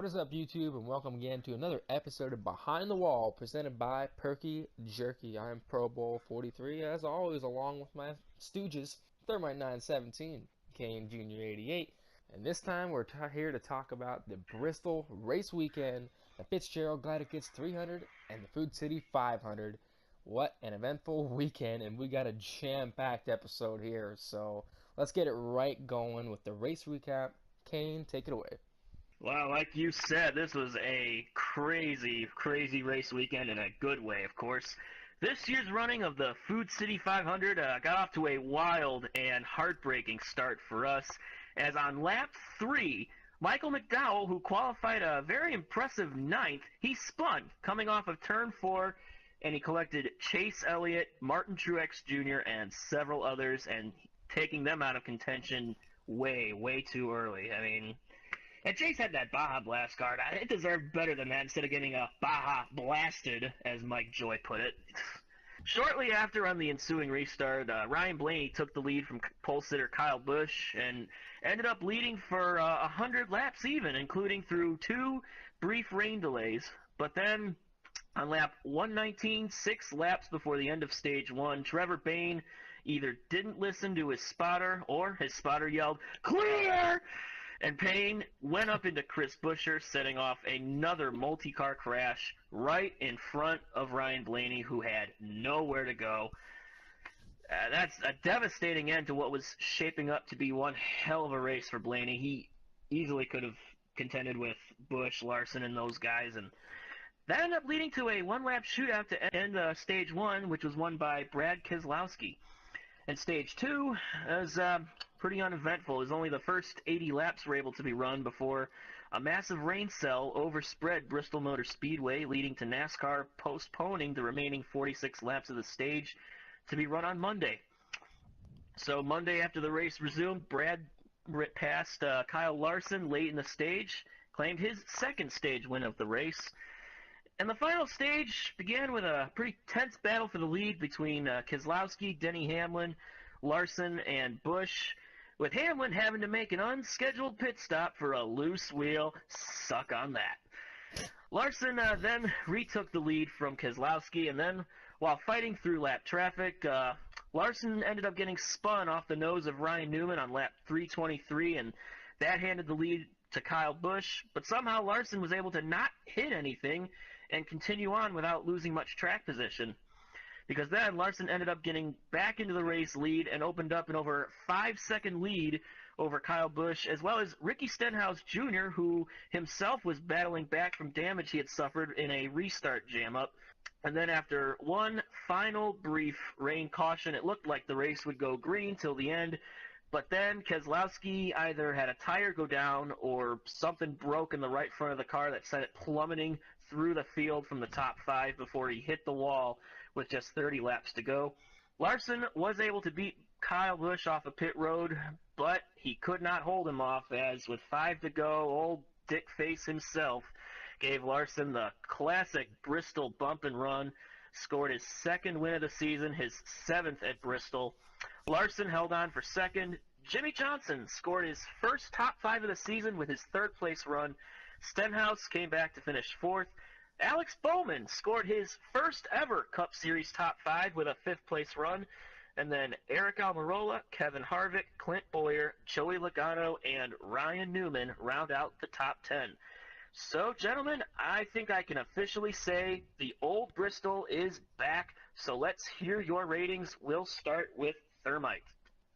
What is up, YouTube, and welcome again to another episode of Behind the Wall, presented by Perky Jerky. I'm Pro Bowl 43, as always, along with my stooges, Thermite 917, Kane Jr. 88, and this time we're here to talk about the Bristol race weekend, the Fitzgerald Gladiates 300, and the Food City 500. What an eventful weekend, and we got a jam-packed episode here, so let's get it right going with the race recap. Kane, take it away. Well, like you said, this was a crazy, crazy race weekend in a good way, of course. This year's running of the Food City 500 got off to a wild and heartbreaking start for us, as on lap 3, Michael McDowell, who qualified a very impressive 9th, he spun, coming off of turn 4, and he collected Chase Elliott, Martin Truex Jr., and several others, and taking them out of contention way too early. I mean, and Chase had that Baja Blast card. It deserved better than that instead of getting a Baja Blasted, as Mike Joy put it. Shortly after, on the ensuing restart, Ryan Blaney took the lead from pole sitter Kyle Busch and ended up leading for 100 laps even, including through 2 brief rain delays. But then, on lap 119, 6 laps before the end of stage 1, Trevor Bayne either didn't listen to his spotter or his spotter yelled, "Clear!" And Payne went up into Chris Buescher, setting off another multi-car crash right in front of Ryan Blaney, who had nowhere to go. That's a devastating end to what was shaping up to be one hell of a race for Blaney. He easily could have contended with Busch, Larson, and those guys, and that ended up leading to a one-lap shootout to end Stage 1, which was won by Brad Keselowski. And Stage 2 was pretty uneventful, as only the first 80 laps were able to be run before a massive rain cell overspread Bristol Motor Speedway, leading to NASCAR postponing the remaining 46 laps of the stage to be run on Monday. So Monday, after the race resumed, Brad passed Kyle Larson late in the stage, claimed his second stage win of the race. And the final stage began with a pretty tense battle for the lead between Keselowski, Denny Hamlin, Larson, and Busch, with Hamlin having to make an unscheduled pit stop for a loose wheel. Suck on that. Larson then retook the lead from Keselowski, and then, while fighting through lap traffic, Larson ended up getting spun off the nose of Ryan Newman on lap 323, and that handed the lead to Kyle Busch, but somehow Larson was able to not hit anything and continue on without losing much track position. Because then Larson ended up getting back into the race lead and opened up an over 5-second lead over Kyle Busch, as well as Ricky Stenhouse Jr., who himself was battling back from damage he had suffered in a restart jam-up. And then after one final brief rain caution, it looked like the race would go green till the end. But then Keselowski either had a tire go down or something broke in the right front of the car that sent it plummeting through the field from the top 5 before he hit the wall with just 30 laps to go. Larson was able to beat Kyle Busch off of pit road, but he could not hold him off, as with 5 to go, old Dick Face himself gave Larson the classic Bristol bump and run, scored his 2nd win of the season, his 7th at Bristol. Larson held on for 2nd. Jimmy Johnson scored his first top 5 of the season with his 3rd place run. Stenhouse came back to finish 4th. Alex Bowman scored his first ever Cup Series top 5 with a 5th place run. And then Eric Almirola, Kevin Harvick, Clint Bowyer, Joey Logano, and Ryan Newman round out the top 10. So, gentlemen, I think I can officially say the old Bristol is back. So let's hear your ratings. We'll start with Thermite.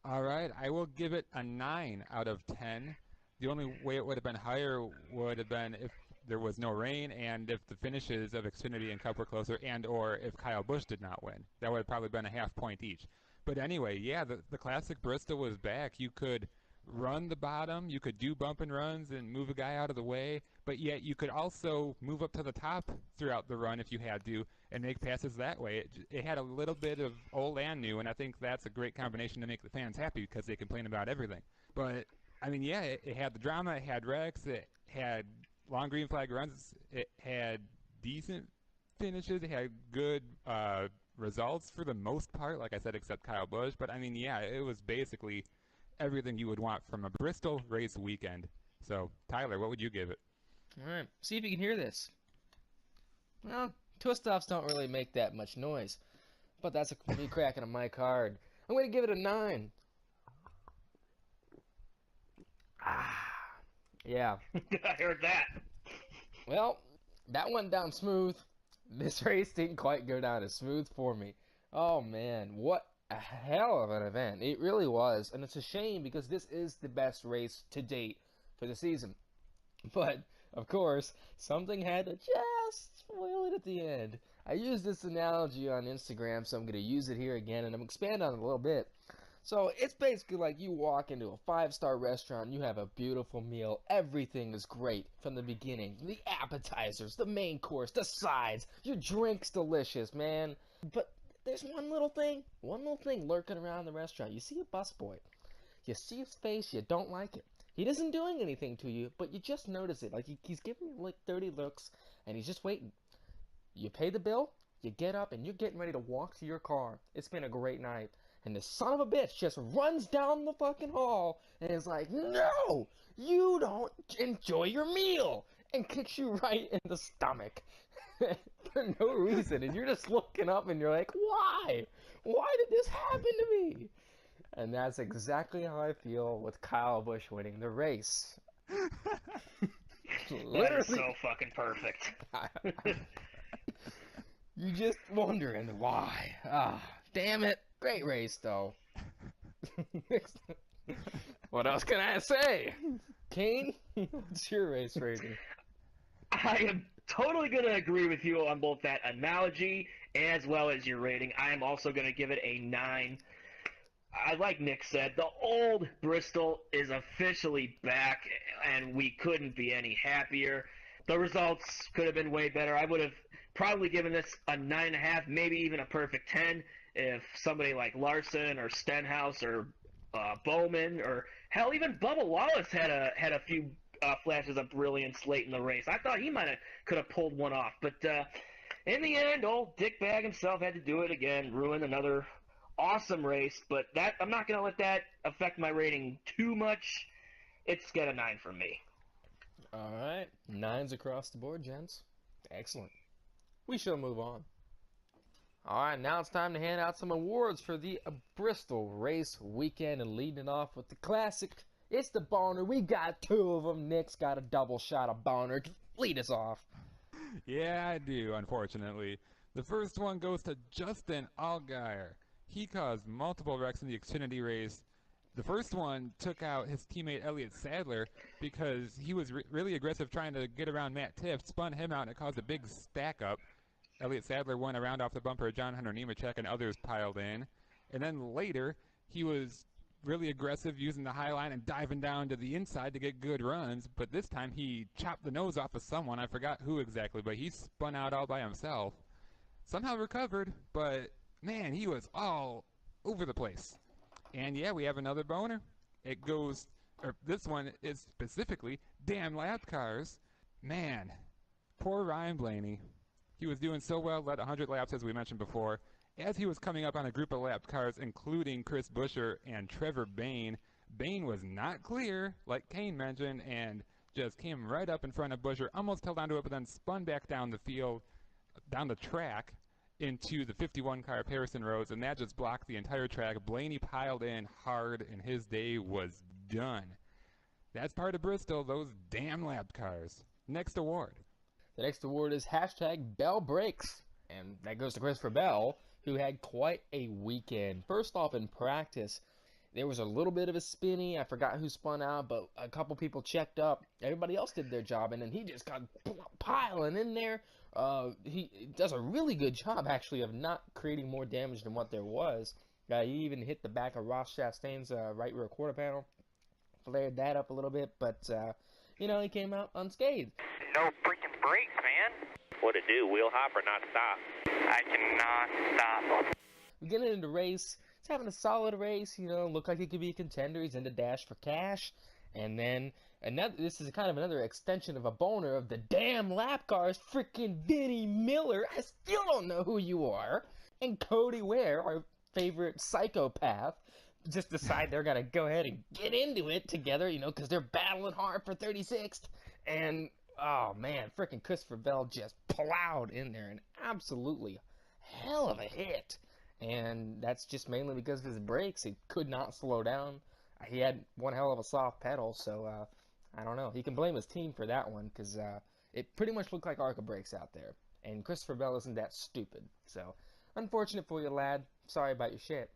All right, I will give it a 9 out of 10. The only way it would have been higher would have been if there was no rain and if the finishes of Xfinity and Cup were closer, and or if Kyle Busch did not win. That would have probably been a half point each. But anyway, yeah, the classic Bristol was back. You could run the bottom, you could do bump and runs and move a guy out of the way, but yet you could also move up to the top throughout the run if you had to and make passes that way. It had a little bit of old and new, and I think that's a great combination to make the fans happy because they complain about everything. But, I mean, yeah, it had the drama, it had wrecks, it had long green flag runs, it had decent finishes, it had good results for the most part, like I said, except Kyle Busch. But, I mean, yeah, it was basically everything you would want from a Bristol race weekend. So, Tyler, what would you give it? Alright, see if you can hear this. Well, twist-offs don't really make that much noise. But that's me cracking a mic hard. I'm going to give it a 9. Yeah. I heard that. Well, that went down smooth. This race didn't quite go down as smooth for me. Oh man, what a hell of an event. It really was. And it's a shame because this is the best race to date for the season. But, of course, something had to just spoil it at the end. I used this analogy on Instagram, so I'm going to use it here again, and I'm going to expand on it a little bit. So, it's basically like you walk into a 5-star restaurant, you have a beautiful meal, everything is great from the beginning. The appetizers, the main course, the sides, your drink's delicious, man. But there's one little thing lurking around the restaurant. You see a busboy. You see his face, you don't like it. He isn't doing anything to you, but you just notice it. Like, he's giving you like 30 looks, and he's just waiting. You pay the bill, you get up, and you're getting ready to walk to your car. It's been a great night. And the son of a bitch just runs down the fucking hall and is like, no, you don't enjoy your meal, and kicks you right in the stomach for no reason. And you're just looking up and you're like, why? Why did this happen to me? And that's exactly how I feel with Kyle Busch winning the race. That is so fucking perfect. You're just wondering why. Ah, damn it. Great race, though. What else can I say? Kane, what's your race rating? I am totally going to agree with you on both that analogy as well as your rating. I am also going to give it a 9. Like Nick said, the old Bristol is officially back, and we couldn't be any happier. The results could have been way better. I would have probably given this a 9.5, maybe even a perfect 10, if somebody like Larson or Stenhouse or Bowman or hell, even Bubba Wallace had a few flashes of brilliance late in the race. I thought he could have pulled one off, but in the end, old Dick Bag himself had to do it again, ruin another awesome race. But that I'm not going to let that affect my rating too much. It's got a 9 from me. All right, 9s across the board, gents. Excellent. We shall move on. All right, now it's time to hand out some awards for the Bristol race weekend, and leading it off with the classic. It's the boner. We got 2 of them. Nick's got a double shot of boner. Lead us off. Yeah, I do, unfortunately. The first one goes to Justin Allgaier. He caused multiple wrecks in the Xfinity race. The first one took out his teammate Elliott Sadler because he was really aggressive trying to get around Matt Tifft, spun him out, and it caused a big stack up. Elliott Sadler went around off the bumper of John Hunter Nemechek, and others piled in. And then later, he was really aggressive using the high line and diving down to the inside to get good runs, but this time he chopped the nose off of someone. I forgot who exactly, but he spun out all by himself. Somehow recovered, but man, he was all over the place. And yeah, we have another boner. It goes, or this one is specifically, damn lap cars. Man, poor Ryan Blaney. He was doing so well, led 100 laps as we mentioned before. As he was coming up on a group of lap cars, including Chris Buescher and Trevor Bayne, Bayne was not clear, like Kane mentioned, and just came right up in front of Buescher, almost held onto it, but then spun back down the field, down the track, into the 51 car Harrison Rhodes, and that just blocked the entire track. Blaney piled in hard, and his day was done. That's part of Bristol, those damn lap cars. Next award. The next award is #Bell Breaks, and that goes to Christopher Bell, who had quite a weekend. First off, in practice, there was a little bit of a spinny. I forgot who spun out, but a couple people checked up. Everybody else did their job, and then he just got piling in there. He does a really good job, actually, of not creating more damage than what there was. He even hit the back of Ross Chastain's right rear quarter panel, flared that up a little bit, but, he came out unscathed. No freaking brakes, man. What'd it do, wheel hop or not stop? I cannot stop. We get into the race. He's having a solid race, looked like he could be a contender. He's in the dash for cash. And then, this is kind of another extension of a boner of the damn lap cars, freaking Vinnie Miller. I still don't know who you are. And Cody Ware, our favorite psychopath, just decide they're going to go ahead and get into it together, because they're battling hard for 36th. And Oh man, freaking Christopher Bell just plowed in there, and absolutely hell of a hit. And that's just mainly because of his brakes. He could not slow down. He had one hell of a soft pedal, so I don't know. He can blame his team for that one, because it pretty much looked like ARCA brakes out there. And Christopher Bell isn't that stupid. So, unfortunate for you, lad. Sorry about your shit.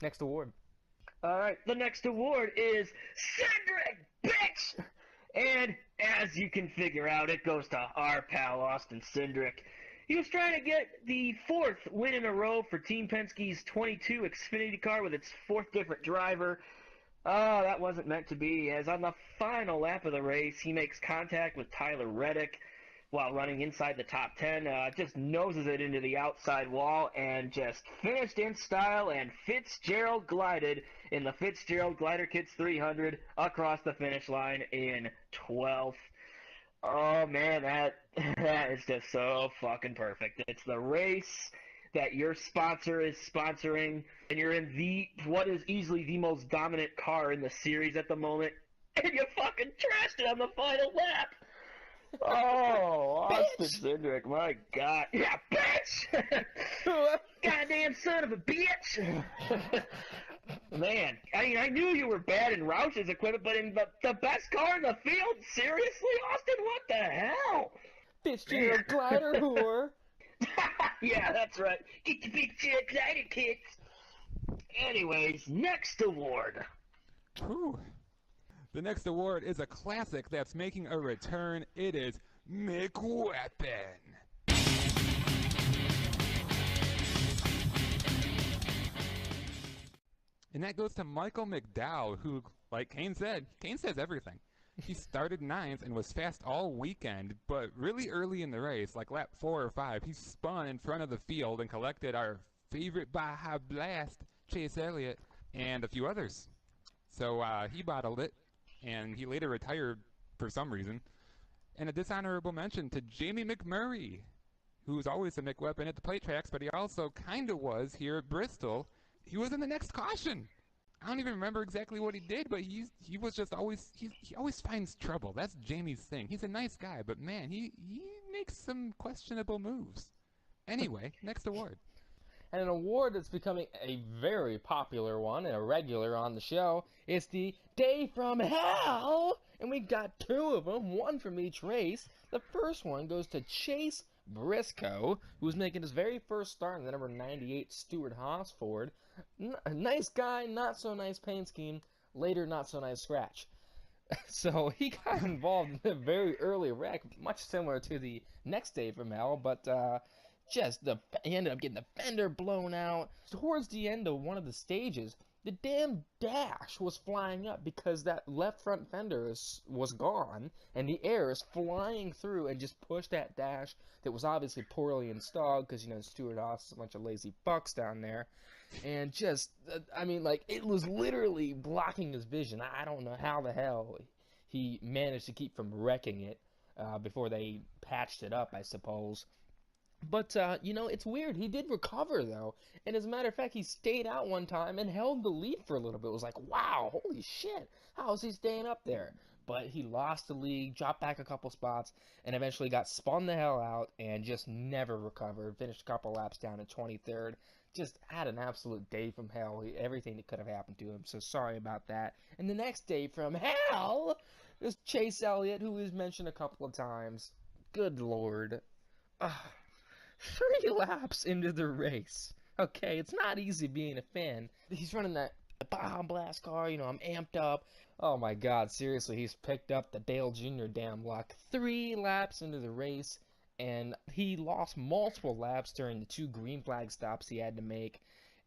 Next award. All right, the next award is Cedric, bitch! And as you can figure out, it goes to our pal Austin Cindric. He was trying to get the 4th win in a row for Team Penske's 22 Xfinity car with its 4th different driver. Oh, that wasn't meant to be, as on the final lap of the race, he makes contact with Tyler Reddick while running inside the top 10, just noses it into the outside wall and just finished in style, and Fitzgerald glided in the Fitzgerald Glider Kits 300 across the finish line in 12th. Oh man, that is just so fucking perfect. It's the race that your sponsor is sponsoring, and you're in what is easily the most dominant car in the series at the moment, and you fucking trashed it on the final lap. Oh, Austin Cindric, my God. Yeah, bitch! Goddamn son of a bitch! Man, I knew you were bad in Roush's equipment, but in the best car in the field? Seriously, Austin? What the hell? Fitzgerald glider whore. Yeah, that's right. Get the Fitzgerald glider kits. Anyways, next award. Whew. The next award is a classic that's making a return. It is McWeapon. And that goes to Michael McDowell, who, like Kane says everything. He started 9th and was fast all weekend, but really early in the race, like lap 4 or 5, he spun in front of the field and collected our favorite Baja Blast, Chase Elliott, and a few others. So he bottled it, and he later retired for some reason. And a dishonorable mention to Jamie McMurray, who's always a McWeapon at the plate tracks, but he also kind of was here at Bristol. He was in the next caution. I don't even remember exactly what he did, but he was just always he always finds trouble. That's Jamie's thing. He's a nice guy, but man, he makes some questionable moves. Anyway, next award. And an award that's becoming a very popular one and a regular on the show is the Day from Hell, and we've got 2 of them, one from each race. The first one goes to Chase Briscoe, who was making his very first start in the number 98 Stewart Haas Ford. Nice guy, not so nice paint scheme, later not so nice scratch. So he got involved in a very early wreck, much similar to the next Day from Hell, but he ended up getting the fender blown out. Towards the end of one of the stages, the damn dash was flying up because that left front fender was gone, and the air is flying through and just pushed that dash that was obviously poorly installed because, Stewart Haas is a bunch of lazy fucks down there. And just, it was literally blocking his vision. I don't know how the hell he managed to keep from wrecking it before they patched it up, I suppose. But, it's weird. He did recover, though. And as a matter of fact, he stayed out one time and held the lead for a little bit. It was like, wow, holy shit. How is he staying up there? But he lost the lead, dropped back a couple spots, and eventually got spun the hell out and just never recovered. Finished a couple laps down in 23rd. Just had an absolute day from hell. Everything that could have happened to him. So sorry about that. And the next day from hell is Chase Elliott, who was mentioned a couple of times. Good Lord. 3 laps into the race. Okay, it's not easy being a fan. He's running that Baja Blast car, I'm amped up. Oh my God, seriously, he's picked up the Dale Jr. damn luck. 3 laps into the race, and he lost multiple laps during the 2 green flag stops he had to make,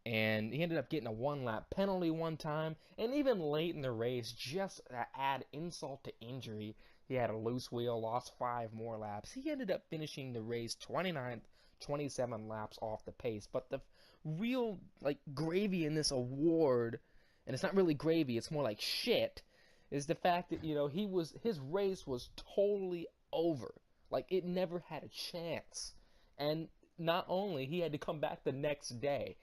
and he ended up getting a 1-lap penalty one time, and even late in the race, just to add insult to injury, he had a loose wheel, lost 5 more laps. He ended up finishing the race 29th, 27 laps off the pace. But the real gravy in this award, and it's not really gravy, it's more like shit, is the fact that his race was totally over. It never had a chance. And not only, he had to come back the next day.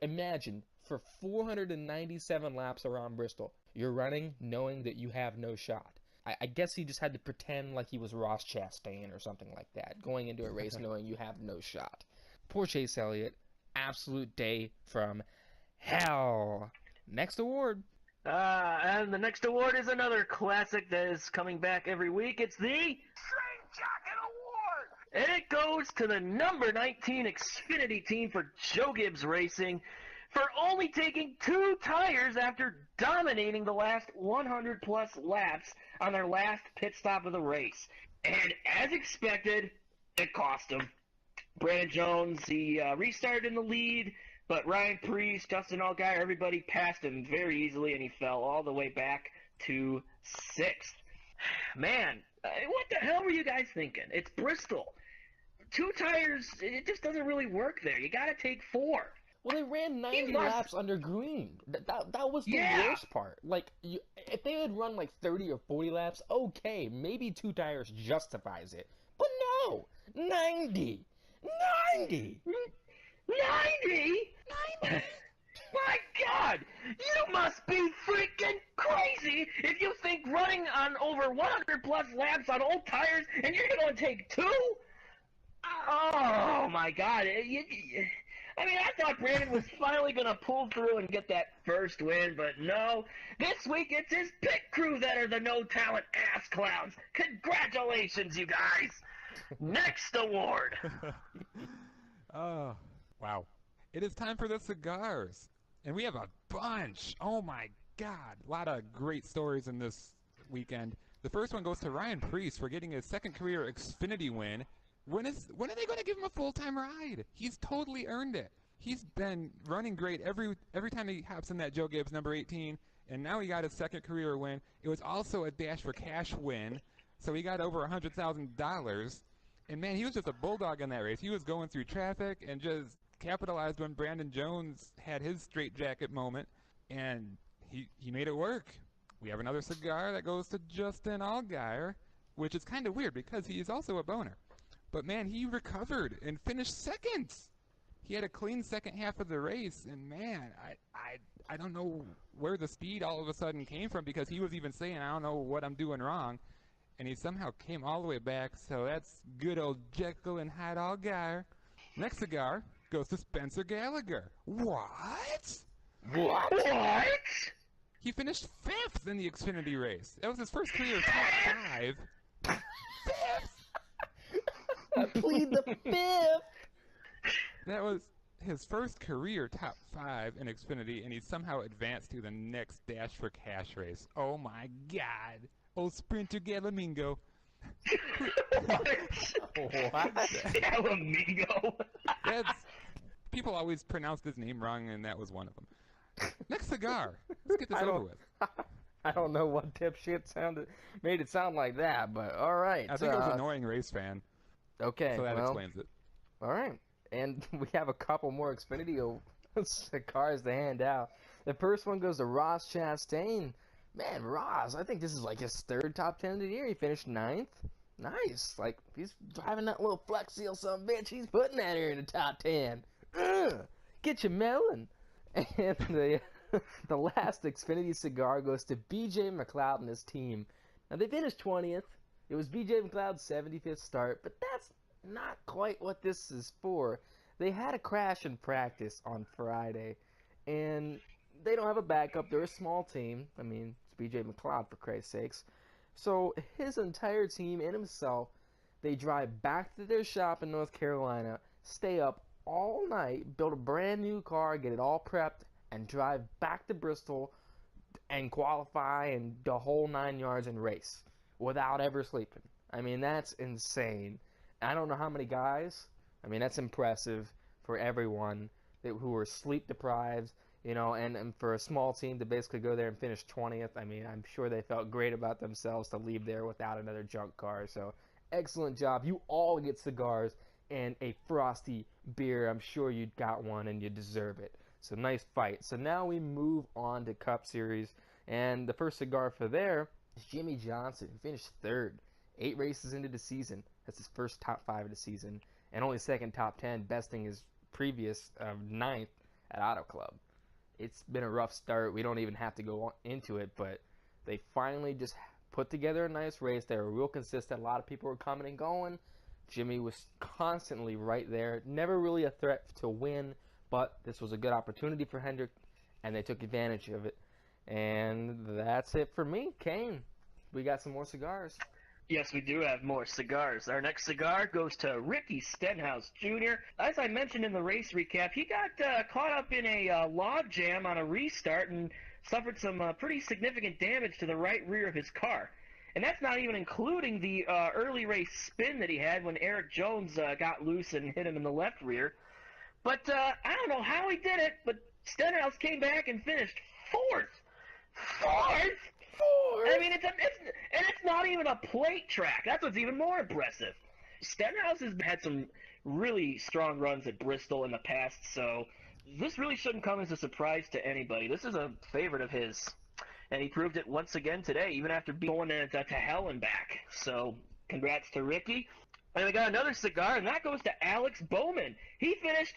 Imagine, for 497 laps around Bristol, you're running knowing that you have no shot. I guess he just had to pretend like he was Ross Chastain or something like that, going into a race knowing you have no shot. Poor Chase Elliott. Absolute day from hell. Next award. And the next award is another classic that is coming back every week. It's the Straight Jacket Award! And it goes to the number 19 Xfinity team for Joe Gibbs Racing for only taking 2 tires after dominating the last 100-plus laps on their last pit stop of the race. And as expected, it cost him. Brandon Jones, he restarted in the lead, but Ryan Preece, Justin Allgaier, everybody passed him very easily, and he fell all the way back to 6th. Man, what the hell were you guys thinking? It's Bristol. 2 tires, it just doesn't really work there. You got to take 4. Well, they ran 90 laps under green. That was the worst part. Like, if they had run like 30 or 40 laps, okay, maybe 2 tires justifies it. But no, 90! 90! 90? My God! You must be freaking crazy if you think running on over 100-plus laps on old tires and you're going to take 2? Oh, my God. I mean, I thought Brandon was finally going to pull through and get that first win, but no. This week, it's his pit crew that are the no-talent ass clowns. Congratulations, you guys. Next award. Oh, wow. It is time for the cigars. And we have a bunch. Oh, my God. A lot of great stories in this weekend. The first one goes to Ryan Preece for getting his second career Xfinity win. When are they going to give him a full-time ride? He's totally earned it. He's been running great every time he hops in that Joe Gibbs number 18, and now he got his second career win. It was also a Dash for Cash win, so he got over $100,000. And, man, he was just a bulldog in that race. He was going through traffic and just capitalized when Brandon Jones had his straitjacket moment, and he made it work. We have another cigar that goes to Justin Allgaier, which is kind of weird because he is also a boner. But, man, he recovered and finished second. He had a clean second half of the race, and, man, I don't know where the speed all of a sudden came from because he was even saying, I don't know what I'm doing wrong. And he somehow came all the way back, so that's good old Jekyll and Hyde Allgaier. Next cigar goes to Spencer Gallagher. What? He finished 5th in the Xfinity race. That was his first career top 5. 5th? I plead the 5th. That was his first career top 5 in Xfinity, and he somehow advanced to the next Dash for Cash race. Oh my God. Old Sprinter Galamingo. What? Galamingo. People always pronounced his name wrong, and that was one of them. Next cigar. Let's get this over with. I don't know what dipshit made it sound like that, but all right. I think it was an annoying race fan. Okay, so that explains it. All right, and we have a couple more Xfinity cigars to hand out. The first one goes to Ross Chastain. Man, Ross, I think this is like his 3rd top 10 of the year. He finished 9th. Nice. Like, he's driving that little Flex Seal son bitch. He's putting that here in the top 10. Get your melon. And the last Xfinity cigar goes to B.J. McLeod and his team. Now, they finished 20th. It was B.J. McLeod's 75th start, but that's not quite what this is for. They had a crash in practice on Friday, and they don't have a backup. They're a small team. I mean, it's B.J. McLeod, for Christ's sakes. So his entire team and himself, they drive back to their shop in North Carolina, stay up all night, build a brand new car, get it all prepped, and drive back to Bristol and qualify and the whole 9 yards and race without ever sleeping. I mean, that's insane. I don't know how many guys. I mean, that's impressive for everyone who are sleep deprived, you know, and for a small team to basically go there and finish 20th. I mean, I'm sure they felt great about themselves to leave there without another junk car. So, excellent job. You all get cigars and a frosty beer. I'm sure you got one and you deserve it. So, nice fight. So, now we move on to Cup Series. And the first cigar for there is Jimmy Johnson, who finished 3rd. 8 races into the season. That's his first top 5 of the season. And only second top 10, besting his previous 9th at Auto Club. It's been a rough start. We don't even have to go into it, but they finally just put together a nice race. They were real consistent. A lot of people were coming and going. Jimmy was constantly right there. Never really a threat to win, but this was a good opportunity for Hendrick, and they took advantage of it. And that's it for me. Kane, we got some more cigars. Yes, we do have more cigars. Our next cigar goes to Ricky Stenhouse Jr. As I mentioned in the race recap, he got caught up in a log jam on a restart and suffered some pretty significant damage to the right rear of his car. And that's not even including the early race spin that he had when Eric Jones got loose and hit him in the left rear. But I don't know how he did it, but Stenhouse came back and finished fourth. Fourth? I mean, it's not even a plate track. That's what's even more impressive. Stenhouse has had some really strong runs at Bristol in the past, so this really shouldn't come as a surprise to anybody. This is a favorite of his, and he proved it once again today, even after going to hell and back. So, congrats to Ricky. And we got another cigar, and that goes to Alex Bowman. He finished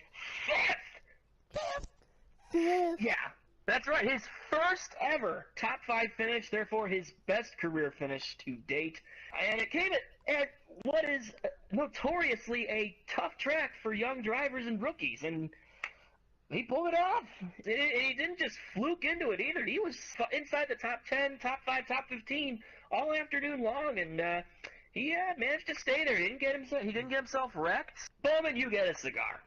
fifth. Yeah. That's right, his first ever top 5 finish, therefore his best career finish to date. And it came at what is notoriously a tough track for young drivers and rookies, and he pulled it off. He didn't just fluke into it either. He was inside the top 10, top 5, top 15 all afternoon long, and he managed to stay there. He didn't get himself wrecked. Bowman, you get a cigar.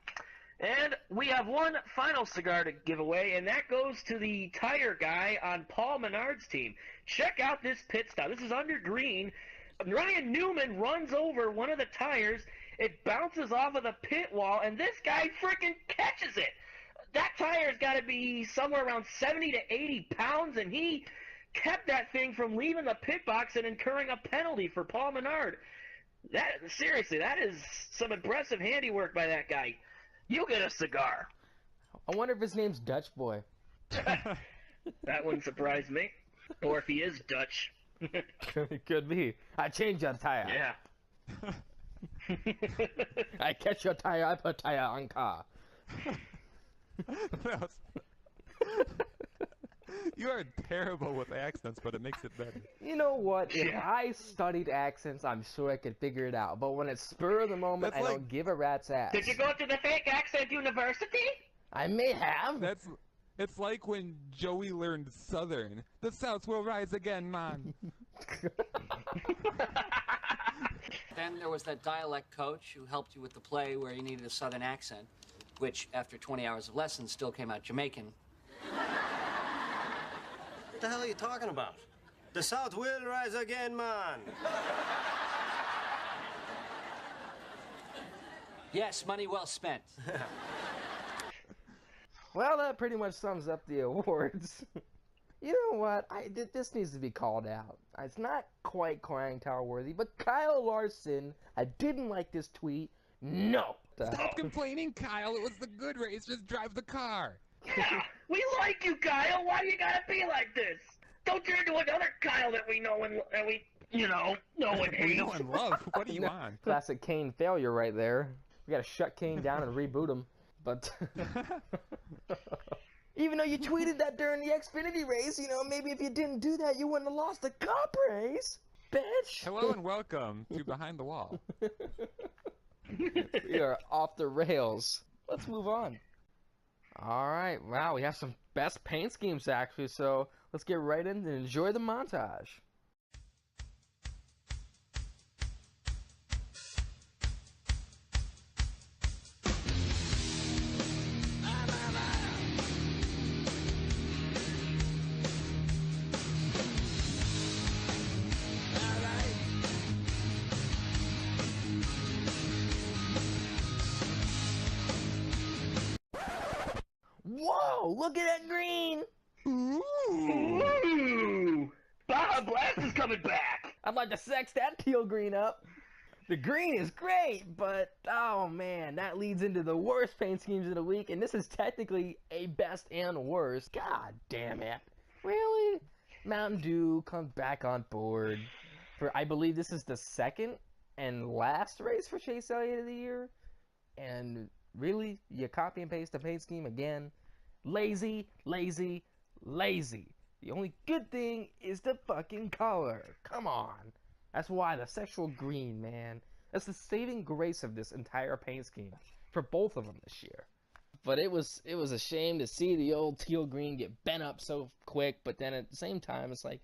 And we have one final cigar to give away, and that goes to the tire guy on Paul Menard's team. Check out this pit stop. This is under green. Ryan Newman runs over one of the tires. It bounces off of the pit wall, and this guy freaking catches it. That tire's got to be somewhere around 70 to 80 pounds, and he kept that thing from leaving the pit box and incurring a penalty for Paul Menard. Seriously, that is some impressive handiwork by that guy. You get a cigar. I wonder if his name's Dutch Boy. That wouldn't surprise me. Or if he is Dutch. It could be. I change your tire. Yeah. I catch your tire, I put tire on car. You are terrible with accents, but it makes it better. You know what? If Yeah. I studied accents, I'm sure I could figure it out. But when it's spur of the moment, That's I like- don't give a rat's ass. Did you go to the fake accent university? I may have. It's like when Joey learned Southern. The South will rise again, man. Then there was that dialect coach who helped you with the play where you needed a Southern accent, which, after 20 hours of lessons, still came out Jamaican. What the hell are you talking about? The South will rise again, man. Yes, money well spent. Well, that pretty much sums up the awards. You know what? This needs to be called out. It's not quite crying tower worthy, but Kyle Larson, I didn't like this tweet. No. Stop complaining, Kyle. It was the good race. Just drive the car. Yeah, we like you, Kyle. Why do you gotta be like this? Don't turn into another Kyle that we know and we, know and hate. We know and love. What do you want? Classic Kane failure right there. We gotta shut Kane down and reboot him. But even though you tweeted that during the Xfinity race, maybe if you didn't do that, you wouldn't have lost the cup race, bitch. Hello and welcome to Behind the Wall. We are off the rails. Let's move on. All right. Wow, we have some best paint schemes actually. So let's get right in and enjoy the montage. Whoa, look at that green! Ooh! Baja Blast is coming back! I'd like to sex that teal green up. The green is great, but oh man, that leads into the worst paint schemes of the week, and this is technically a best and worst. God damn it. Really? Mountain Dew comes back on board. I believe this is the second and last race for Chase Elliott of the year. And really, you copy and paste the paint scheme again? Lazy, lazy, lazy. The only good thing is the fucking color. Come on. That's why the sexual green, man. That's the saving grace of this entire paint scheme for both of them this year. But it was a shame to see the old teal green get bent up so quick. But then at the same time, it's like,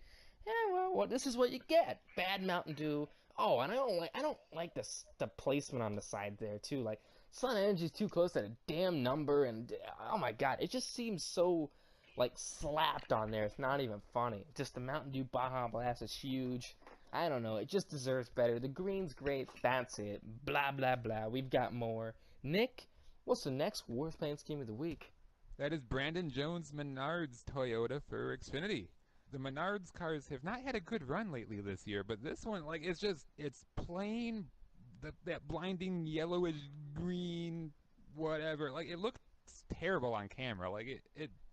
yeah, well, this is what you get. Bad Mountain Dew. Oh, and I don't like the placement on the side there too. Like, Sun Energy's too close to the damn number, and oh my god, it just seems so like slapped on there. It's not even funny. Just the Mountain Dew Baja Blast is huge. I don't know. It just deserves better. The green's great. That's it. Blah blah blah. We've got more. Nick, what's the next worst paint scheme of the week? That is Brandon Jones Menard's Toyota for Xfinity. The Menards cars have not had a good run lately this year, but this one, like, it's plain, that blinding yellowish green, whatever. Like, it looks terrible on camera. Like,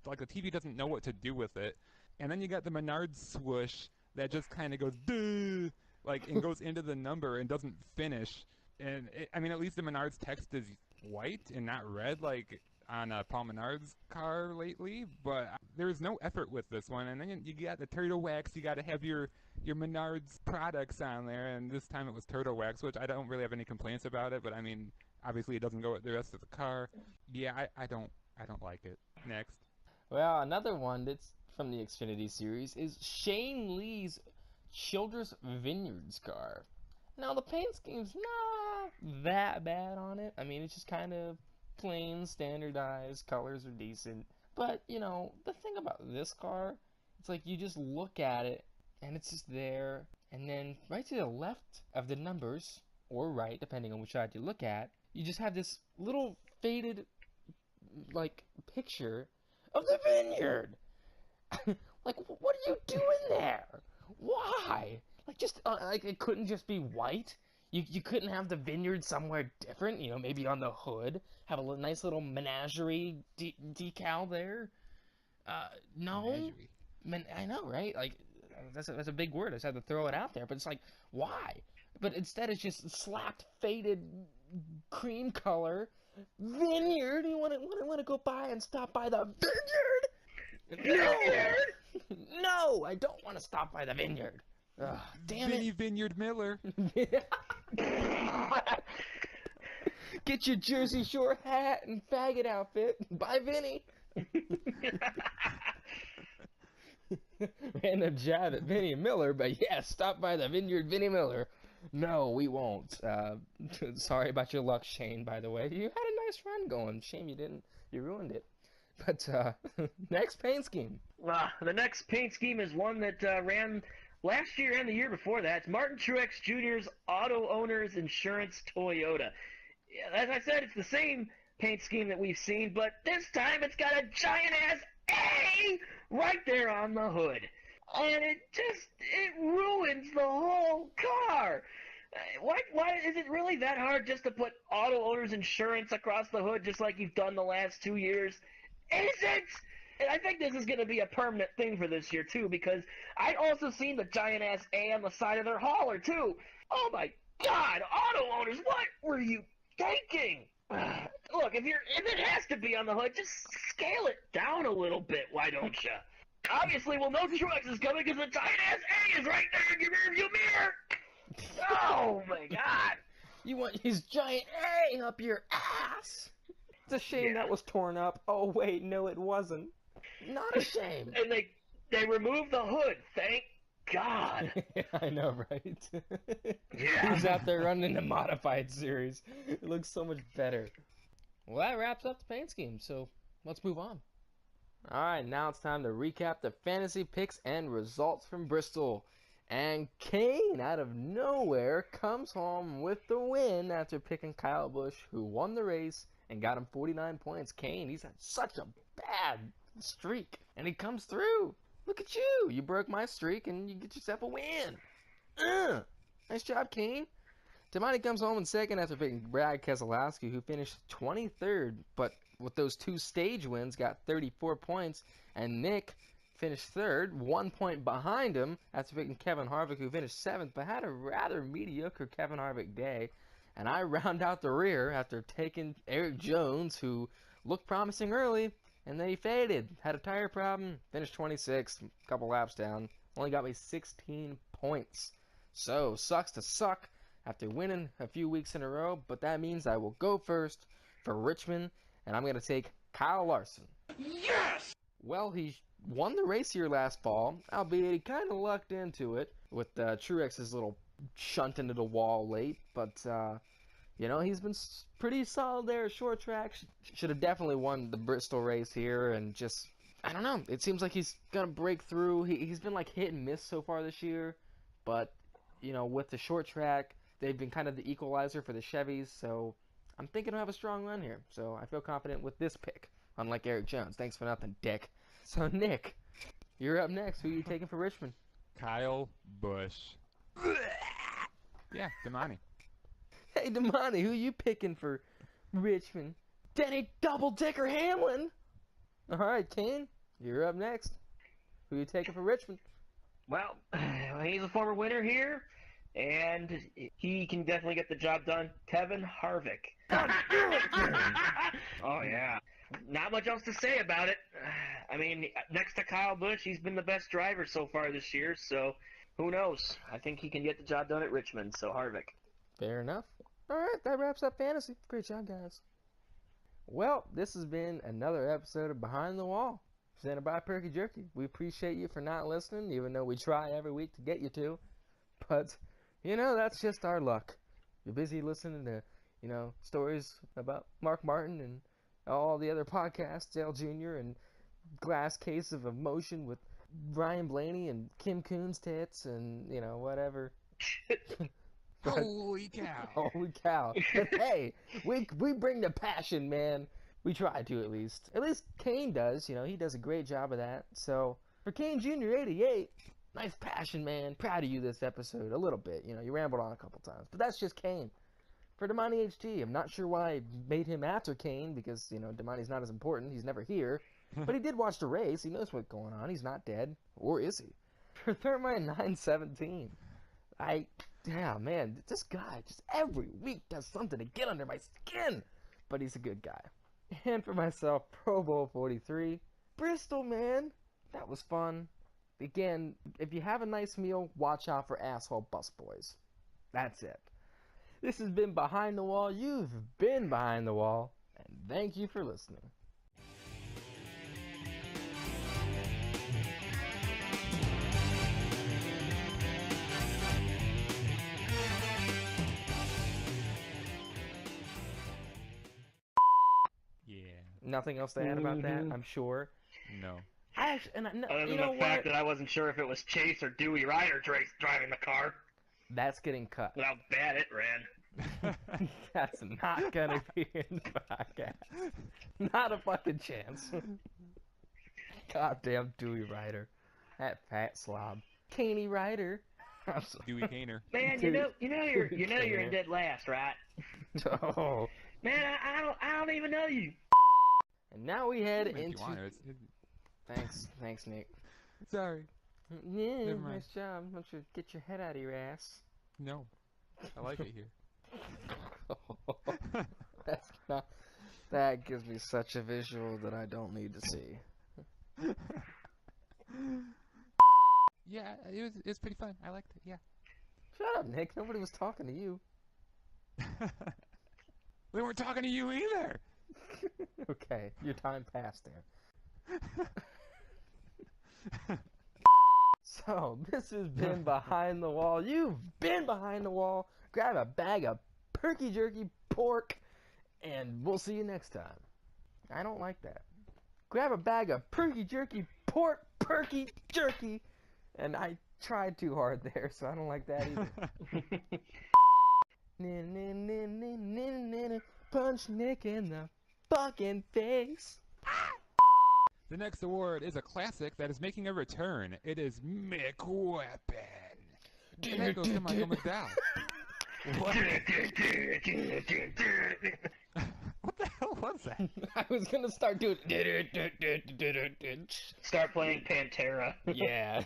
like the TV doesn't know what to do with it. And then you got the Menards swoosh that just kind of goes, duh, like, and goes into the number and doesn't finish. And, I mean, at least the Menards text is white and not red, like on Paul Menard's car lately, but there's no effort with this one. And then you got the turtle wax. You got to have your Menards products on there, and this time it was turtle wax, which I don't really have any complaints about it. But I mean, obviously it doesn't go with the rest of the car. Yeah, I don't like it. Next. Well, another one that's from the Xfinity series is Shane Lee's Childress Vineyards car. Now the paint scheme's not that bad on it. I mean, it's just kind of plain, standardized, colors are decent. But, you know, the thing about this car, it's like you just look at it, and it's just there, and then right to the left of the numbers, or right, depending on which side you look at, you just have this little faded, like, picture of the vineyard. Like, what are you doing there? Why? Like, just, like, it couldn't just be white? You couldn't have the vineyard somewhere different, you know, maybe on the hood, have a nice little menagerie decal there. No, I know, right? Like, that's a big word. I just had to throw it out there, but it's like, why? But instead, it's just slapped, faded, cream color vineyard. You want to go by and stop by the vineyard? No, no, I don't want to stop by the vineyard. Ugh, damn Vinny it. Vineyard Miller. Get your Jersey Shore hat and faggot outfit. Bye, Vinny. Random jab at Vinny Miller, but yeah, stop by the Vineyard Vinny Miller. No, we won't. Sorry about your luck, Shane, by the way. You had a nice run going. Shame you didn't. You ruined it. But, next paint scheme. The next paint scheme is one that ran last year and the year before that. It's Martin Truex Jr.'s Auto Owners Insurance Toyota. As I said, it's the same paint scheme that we've seen, but this time it's got a giant-ass A right there on the hood. And it ruins the whole car. Why is it really that hard just to put Auto Owners Insurance across the hood just like you've done the last 2 years? Is it? And I think this is going to be a permanent thing for this year, too, because I'd also seen the giant-ass A on the side of their hauler, too. Oh, my God, Auto Owners, what were you thinking? Look, if it has to be on the hood, just scale it down a little bit, why don't you? Obviously, we'll know Truex is coming because the giant-ass A is right there in your rearview mirror. Oh, my God. You want his giant A up your ass? It's a shame that was torn up. Oh, wait, no, it wasn't. Not a shame. And they removed the hood, thank God. I know, right? Yeah. He's out there running the modified series. It looks so much better. Well, that wraps up the paint scheme, so let's move on. Alright, now it's time to recap the fantasy picks and results from Bristol. And Kane, out of nowhere, comes home with the win after picking Kyle Busch, who won the race and got him 49 points. Kane, he's had such a bad streak, and he comes through. Look at you. You broke my streak, and you get yourself a win. Nice job, Kane. Tamani comes home in second after picking Brad Keselowski, who finished 23rd, but with those 2 stage wins, got 34 points. And Nick finished third, 1 point behind him after picking Kevin Harvick, who finished 7th, but had a rather mediocre Kevin Harvick day. And I round out the rear after taking Eric Jones, who looked promising early, And then he faded, had a tire problem, finished 26th, a couple laps down, only got me 16 points. So, sucks to suck after winning a few weeks in a row, but that means I will go first for Richmond, and I'm going to take Kyle Larson. Yes! Well, he won the race here last fall, albeit he kind of lucked into it with Truex's little shunt into the wall late, but you know, he's been pretty solid there at short track. Should have definitely won the Bristol race here, and just, I don't know, it seems like he's gonna break through. He's been like hit and miss so far this year, but you know, with the short track, they've been kind of the equalizer for the Chevys, so I'm thinking he'll have a strong run here. So I feel confident with this pick, unlike Eric Jones. Thanks for nothing, dick. So Nick, you're up next. Who are you taking for Richmond? Kyle Busch. Yeah, Damani. Hey, Damani, who you picking for Richmond? Denny Double Dicker Hamlin. All right, Kane, you're up next. Who you taking for Richmond? Well, he's a former winner here, and he can definitely get the job done. Kevin Harvick. Oh, yeah. Not much else to say about it. I mean, next to Kyle Busch, he's been the best driver so far this year, so who knows? I think he can get the job done at Richmond, so Harvick. Fair enough. All right, that wraps up fantasy. Great job, guys. Well, this has been another episode of Behind the Wall, presented by Perky Jerky. We appreciate you for not listening, even though we try every week to get you to. But, you know, that's just our luck. You're busy listening to, you know, stories about Mark Martin and all the other podcasts, Dale Jr. and Glass Case of Emotion with Ryan Blaney and Kim Coon's tits and, you know, whatever. Holy cow. Holy cow. But hey, we bring the passion, man. We try to, at least. At least Kane does, you know, he does a great job of that. So, for Kane Jr. 88, nice passion, man. Proud of you this episode. A little bit, you know, you rambled on a couple times. But that's just Kane. For Damani HG, I'm not sure why I made him after Kane, because, you know, Damani's not as important. He's never here. But he did watch the race. He knows what's going on. He's not dead. Or is he? For Thermite 917, yeah, man, this guy just every week does something to get under my skin. But he's a good guy. And for myself, Pro Bowl 43, Bristol, man, that was fun. Again, if you have a nice meal, watch out for asshole busboys. That's it. This has been Behind the Wall. You've been behind the wall. And thank you for listening. Nothing else to add about that, I'm sure. No. Actually, Other than the fact that I wasn't sure if it was Chase or Dewey Ryder driving the car. That's getting cut. With how bad it ran. That's not gonna be in the podcast. Not a fucking chance. Goddamn Dewey Ryder. That fat slob. Caney Ryder. Dewey Kaner. Man, you know you're in dead last, right? Oh. Man, I don't even know you. And now we head If you into. want to, Thanks, Nick. Sorry. Yeah, Never mind. nice job. Why don't you get your head out of your ass? No. I like it here. That's not. That gives me such a visual that I don't need to see. Yeah, it was pretty fun. I liked it. Yeah. Shut up, Nick. Nobody was talking to you. They weren't talking to you either. Okay, your time passed there. So, this has been Behind the Wall. You've been behind the wall. Grab a bag of Perky Jerky pork, and we'll see you next time. I don't like that. Grab a bag of Perky Jerky pork, Perky Jerky, and I tried too hard there, so I don't like that either. Punch Nick in the fucking face. The next award is a classic that is making a return. It is McWeapon. And that goes to Michael McDowell. What? What the hell was that? I was gonna start doing. Start playing Pantera. Yeah.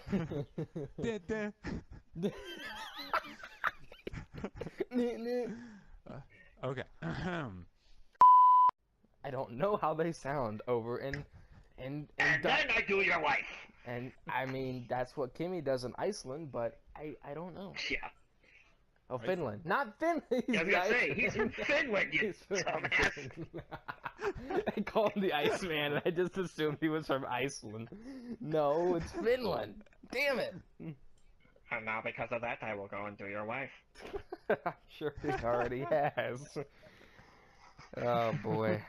Okay. I don't know how they sound over in And then I do your wife. And I mean, that's what Kimmy does in Iceland, but I don't know. Yeah. Oh, Finland. Not Finland. I was gonna say, he's from Finland, you dumbass. I called him the Iceman, and I just assumed he was from Iceland. No, it's Finland. Damn it. And now because of that, I will go and do your wife. I'm sure he already has. Oh, boy.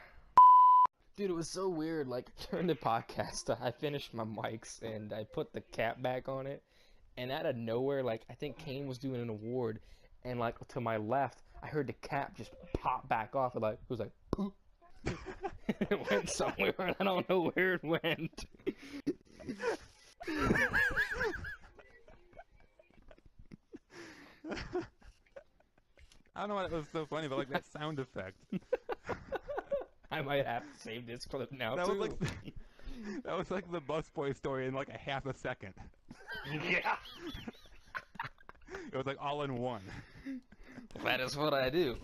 Dude, it was so weird. Like, during the podcast, I finished my mics, and I put the cap back on it. And out of nowhere, like, I think Kane was doing an award. And, like, to my left, I heard the cap just pop back off. And, like, it was like, poof. It went somewhere, and I don't know where it went. I don't know why that was so funny, but like that sound effect. I might have to save this clip now, That too. was like that was like the busboy story in like a half a second. Yeah. It was like all in one. That is what I do.